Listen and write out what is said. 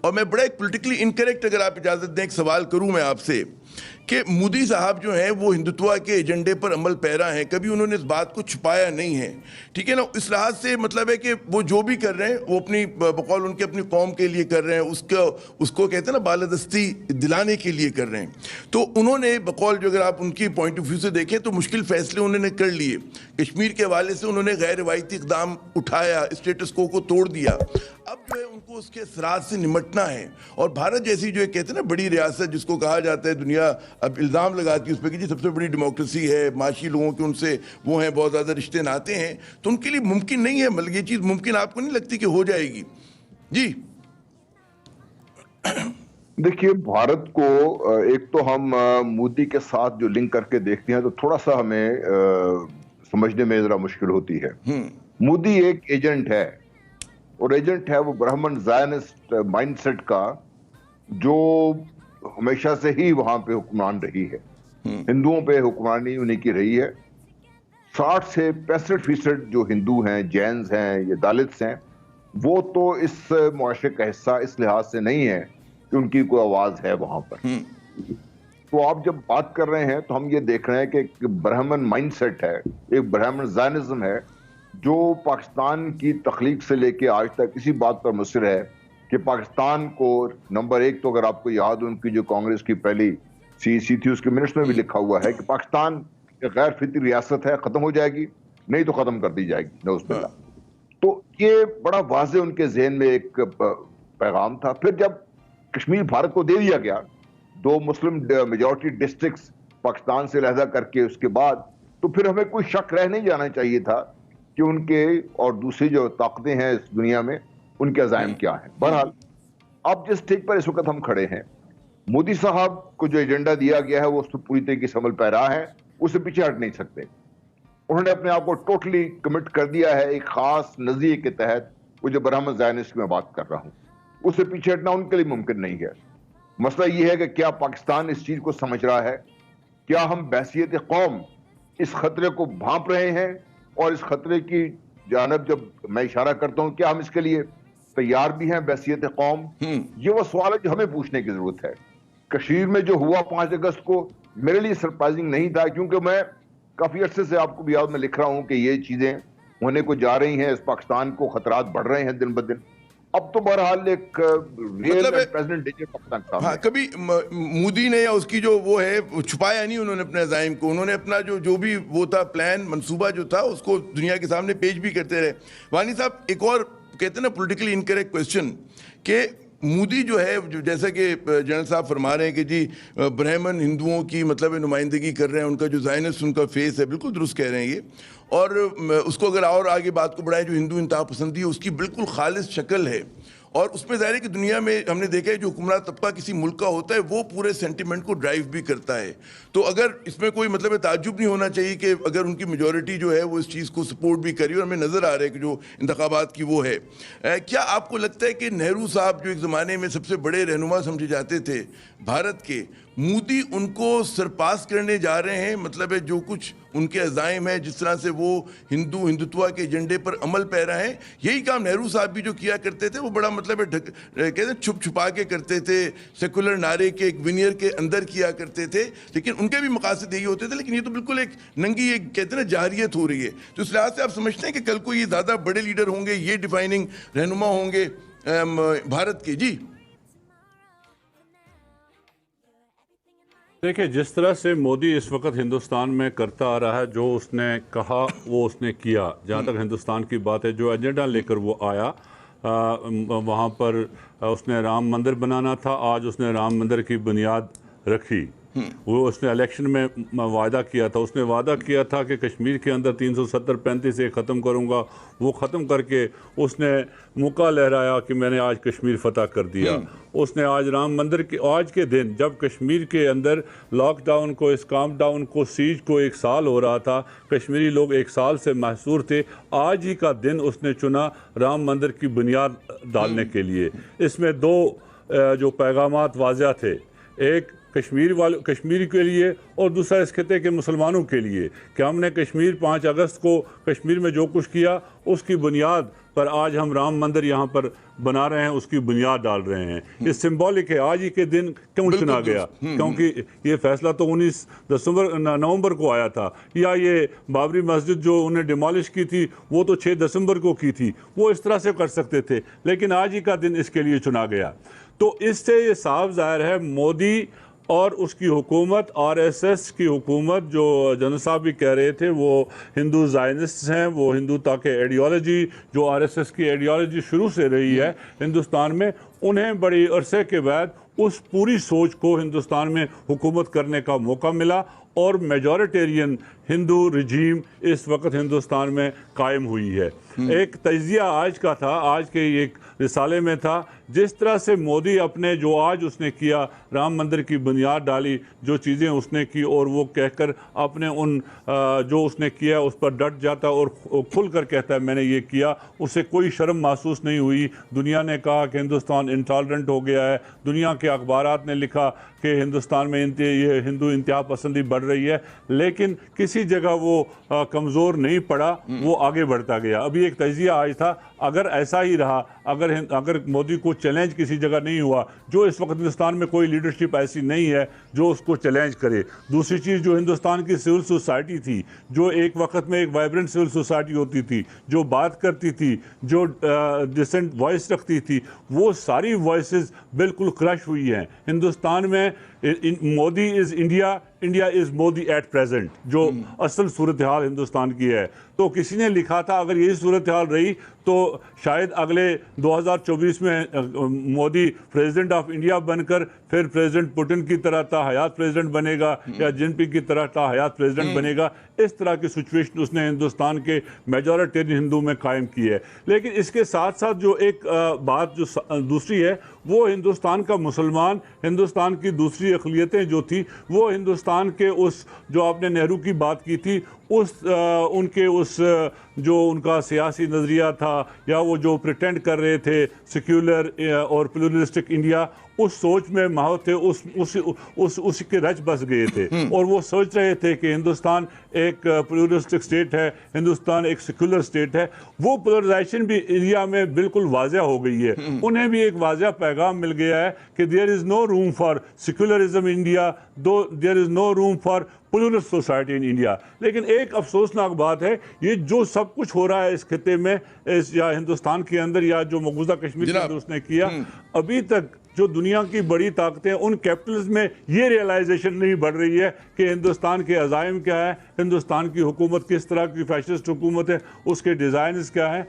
और मैं बड़ा एक पॉलिटिकली इनकरेक्ट, अगर आप इजाजत दें, एक सवाल करूं मैं आपसे कि मोदी साहब जो हैं वो हिंदुत्व के एजेंडे पर अमल पैरा हैं, कभी उन्होंने इस बात को छुपाया नहीं है, ठीक है ना। इस लिहाज से मतलब है कि वो जो भी कर रहे हैं वो अपनी बकौल उनके अपनी कौम के लिए कर रहे हैं, उसको कहते हैं ना बालादस्ती दिलाने के लिए कर रहे हैं। तो उन्होंने बकौल जो, अगर आप उनकी पॉइंट ऑफ व्यू से देखें तो मुश्किल फैसले उन्होंने कर लिए। कश्मीर के हवाले से उन्होंने गैर रिवायती इकदाम उठाया, स्टेटस को तोड़ दिया। अब जो है उनको उसके असरात से निमटना है। और भारत जैसी जो कहते हैं ना बड़ी रियासत, जिसको कहा जाता है, दुनिया अब इल्ज़ाम लगाती है उस पर कि जी सबसे बड़ी डेमोक्रेसी है, माशी लोगों के उनसे वो हैं, बहुत ज़्यादा रिश्ते नाते हैं, तो उनके लिए मुमकिन नहीं है। मतलब ये चीज़ मुमकिन आपको नहीं लगती कि हो जाएगी? जी देखिए, भारत को एक तो हम मोदी के साथ जो लिंक करके देखते हैं तो थोड़ा सा हमें समझने में जरा मुश्किल होती है। मोदी एक एजेंट है, और एजेंट है वो ब्राह्मण ज़ायनिस्ट माइंडसेट का, जो हमेशा से ही वहां पे हुक्मरान रही है। हिंदुओं पे हुक्मरानी उन्हीं की रही है। 60 से 65% जो हिंदू हैं, जैन्स हैं, ये दलित्स हैं, वो तो इस मुआशरे का हिस्सा इस लिहाज से नहीं है कि उनकी कोई आवाज है वहां पर। तो आप जब बात कर रहे हैं तो हम ये देख रहे हैं कि एक ब्राह्मण माइंडसेट है, एक ब्राह्मण ज़ायनिज्म है, जो पाकिस्तान की तख्लीक से लेके आज तक इसी बात पर मुसर है कि पाकिस्तान को नंबर 1, तो अगर आपको याद हो उनकी जो कांग्रेस की पहली सीईसी थी उसके मिनट्स में भी लिखा हुआ है कि पाकिस्तान एक गैर फितरी रियासत है, खत्म हो जाएगी, नहीं तो खत्म कर दी जाएगी, नौज़ुबिल्लाह। तो ये बड़ा वाज़े उनके जहन में एक पैगाम था। फिर जब कश्मीर भारत को दे दिया गया, 2 मुस्लिम मेजॉरिटी डिस्ट्रिक्ट्स पाकिस्तान से अलहदा करके, उसके बाद तो फिर हमें कोई शक रह नहीं जाना चाहिए था कि उनके और दूसरी जो ताकतें हैं इस दुनिया में, उनके अज़ाइम क्या हैं। बहरहाल अब जिस स्टेज पर इस वक्त हम खड़े हैं, मोदी साहब को जो एजेंडा दिया गया है वो उस पर पूरी तरीके से अमल पैरा है, उससे पीछे हट नहीं सकते। उन्होंने अपने आप को टोटली कमिट कर दिया है एक खास नजरिए के तहत, वो जो ब्राह्मण ज़ायनिस्ट की मैं बात कर रहा हूं, उससे पीछे हटना उनके लिए मुमकिन नहीं है। मसला यह है कि क्या पाकिस्तान इस चीज को समझ रहा है, क्या हम बहसियत कौम इस खतरे को भांप रहे हैं, और इस खतरे की जानब जब मैं इशारा करता हूं, क्या हम इसके लिए तैयार भी हैं बहसियत कौम? ये वो सवाल है जो हमें पूछने की जरूरत है। कश्मीर में जो हुआ 5 अगस्त को मेरे लिए सरप्राइजिंग नहीं था, क्योंकि मैं काफी अरसे से, आपको भी याद, मैं लिख रहा हूं कि ये चीजें होने को जा रही हैं, इस पाकिस्तान को खतरात बढ़ रहे हैं दिन ब दिन। अब तो बहरहाल एक रियल प्रेसिडेंट पाकिस्तान का। हाँ, कभी मोदी ने या उसकी जो वो है छुपाया नहीं उन्होंने अपने अज़ाइम को। उन्होंने अपना जो भी वो था प्लान, मंसूबा जो था, उसको दुनिया के सामने पेश भी करते रहे। वानी साहब, एक और कहते हैं ना पॉलिटिकली इनकरेक्ट क्वेश्चन कि मोदी जो है, जो जैसा कि जनरल साहब फरमा रहे हैं कि जी ब्राह्मण हिंदुओं की मतलब नुमाइंदगी कर रहे हैं, उनका जो ज़ायनिस्ट उनका फेस है, बिल्कुल दुरुस्त कह रहे हैं ये। और उसको अगर और आगे बात को बढ़ाएं, जो हिंदू इंतहा पसंदी है उसकी बिल्कुल खालिस शक्ल है। और उसमें ज़ाहिर है कि दुनिया में हमने देखा है जो हुक्मरान तबका किसी मुल्क का होता है वो पूरे सेंटिमेंट को ड्राइव भी करता है। तो अगर इसमें कोई मतलब ताज्जुब नहीं होना चाहिए कि अगर उनकी मेजॉरिटी जो है वो इस चीज़ को सपोर्ट भी करी, और हमें नज़र आ रहा है कि जो इंतखाबात की वो है। क्या आपको लगता है कि नेहरू साहब जो एक ज़माने में सबसे बड़े रहनुमा समझे जाते थे भारत के, मोदी उनको सरपास करने जा रहे हैं? मतलब है जो कुछ उनके अज़ाइम है, जिस तरह से वो हिंदुत्व के एजेंडे पर अमल पैरा है, यही काम नेहरू साहब भी जो किया करते थे, वो बड़ा मतलब कहते हैं छुप छुपा के करते थे, सेकुलर नारे के एक विनियर के अंदर किया करते थे, लेकिन उनके भी मकासद यही होते थे। लेकिन ये तो बिल्कुल एक नंगी, एक कहते हैं ना जाहिरियत हो रही है। तो इस लिहाज से आप समझते हैं कि कल को ये ज़्यादा बड़े लीडर होंगे, ये डिफाइनिंग रहनुमा होंगे भारत के? जी देखिए, जिस तरह से मोदी इस वक्त हिंदुस्तान में करता आ रहा है, जो उसने कहा वो उसने किया। जहाँ तक हिंदुस्तान की बात है, जो एजेंडा लेकर वो आया, वहाँ पर उसने राम मंदिर बनाना था, आज उसने राम मंदिर की बुनियाद रखी। वो उसने इलेक्शन में वादा किया था, उसने वादा किया था कि कश्मीर के अंदर 370-35 एक ख़त्म करूँगा, वो ख़त्म करके उसने मुक्का लहराया कि मैंने आज कश्मीर फतह कर दिया। उसने आज राम मंदिर के आज के दिन, जब कश्मीर के अंदर लॉकडाउन को, इस काम डाउन को, सीज को 1 साल हो रहा था, कश्मीरी लोग 1 साल से महसूर थे, आज ही का दिन उसने चुना राम मंदिर की बुनियाद डालने के लिए। इसमें 2 जो पैगामात वाज़िया थे, एक कश्मीर के लिए और दूसरा इस खिते के मुसलमानों के लिए कि हमने कश्मीर 5 अगस्त को कश्मीर में जो कुछ किया उसकी बुनियाद पर आज हम राम मंदिर यहाँ पर बना रहे हैं, उसकी बुनियाद डाल रहे हैं। ये सिंबॉलिक है। आज ही के दिन क्यों चुना गया? क्योंकि ये फैसला तो 19 नवंबर को आया था, या ये बाबरी मस्जिद जो उन्हें डिमोलिश की थी वो तो 6 दिसंबर को की थी। वो इस तरह से कर सकते थे, लेकिन आज ही का दिन इसके लिए चुना गया। तो इससे ये साफ जाहिर है मोदी और उसकी हुकूमत, आरएसएस की हुकूमत, जो जनरल साहब भी कह रहे थे वो हिंदू ज़ायनिस्ट हैं, वो हिंदुता के आइडियोलॉजी जो आरएसएस की आइडियोलॉजी शुरू से रही है हिंदुस्तान में, उन्हें बड़ी अरसे के बाद उस पूरी सोच को हिंदुस्तान में हुकूमत करने का मौका मिला और मेजॉरिटेरियन हिंदू रजीम इस वक्त हिंदुस्तान में कायम हुई है। एक तजिया आज का था, आज के एक रिसाले में था, जिस तरह से मोदी अपने जो आज उसने किया, राम मंदिर की बुनियाद डाली, जो चीज़ें उसने की और वो कहकर अपने उन जो उसने किया उस पर डट जाता और खुल कर कहता है मैंने ये किया, उससे कोई शर्म महसूस नहीं हुई। दुनिया ने कहा कि हिंदुस्तान इंटॉलरेंट हो गया है, दुनिया के अखबारात ने लिखा कि हिंदुस्तान में ये हिंदू इंतहा पसंदी बढ़ रही है, लेकिन किसी जगह वो कमज़ोर नहीं पड़ा, वो आगे बढ़ता गया। अभी एक तजिया आज था, अगर ऐसा ही रहा, अगर मोदी को चैलेंज किसी जगह नहीं हुआ, जो इस वक्त हिंदुस्तान में कोई लीडरशिप ऐसी नहीं है जो उसको चैलेंज करे। दूसरी चीज़, जो हिंदुस्तान की सिविल सोसाइटी थी, जो एक वक्त में एक वाइब्रेंट सिविल सोसाइटी होती थी, जो बात करती थी, जो डिसेंट वॉइस रखती थी, वो सारी वॉइसेस बिल्कुल क्रश हुई हैं। हिंदुस्तान में Modi is India, India is Modi at present, जो असल सूरत हाल हिंदुस्तान की है। तो किसी ने लिखा था अगर यही सूरत हाल रही तो शायद अगले 2024 में मोदी प्रेसिडेंट ऑफ इंडिया बनकर फिर प्रेसिडेंट पुतिन की तरह ताहयात प्रेसिडेंट बनेगा या जिनपिंग की तरह ताहयात प्रेसिडेंट बनेगा। इस तरह की सिचुएशन उसने हिंदुस्तान के मेजॉरिटेरियन हिंदू में कायम की है। लेकिन इसके साथ साथ जो एक बात जो दूसरी है, वो हिंदुस्तान का मुसलमान, हिंदुस्तान की दूसरी अक़लियतें जो थी, वो हिंदुस्तान के उस जो आपने नेहरू की बात की थी, उनके उस जो उनका सियासी नज़रिया था या वो जो प्रिटेंड कर रहे थे सेक्युलर और प्लूरलिस्टिक इंडिया, उस सोच में माहौल थे, उसी के रच बस गए थे और वो सोच रहे थे कि हिंदुस्तान एक प्लूरलिस्टिक स्टेट है, हिंदुस्तान एक सेक्युलर स्टेट है। वो पोलराइजेशन भी इंडिया में बिल्कुल वाज़ह हो गई है। उन्हें भी एक वाज़ह पैगाम मिल गया है कि there is no room for secularism India, though there is no room for pluralist society in India. लेकिन एक अफसोसनाक बात है, ये जो सब कुछ हो रहा है इस खिते में, इस या हिंदुस्तान के अंदर या जो मकबूजा कश्मीर के अंदर उसने किया, अभी तक जो दुनिया की बड़ी ताकतें उन कैपिटल्स में ये रियलाइजेशन नहीं बढ़ रही है कि हिंदुस्तान के अज़ाइम क्या है, हिंदुस्तान की हुकूमत किस तरह की फैशिस्ट हुकूमत है, उसके डिज़ाइन क्या है।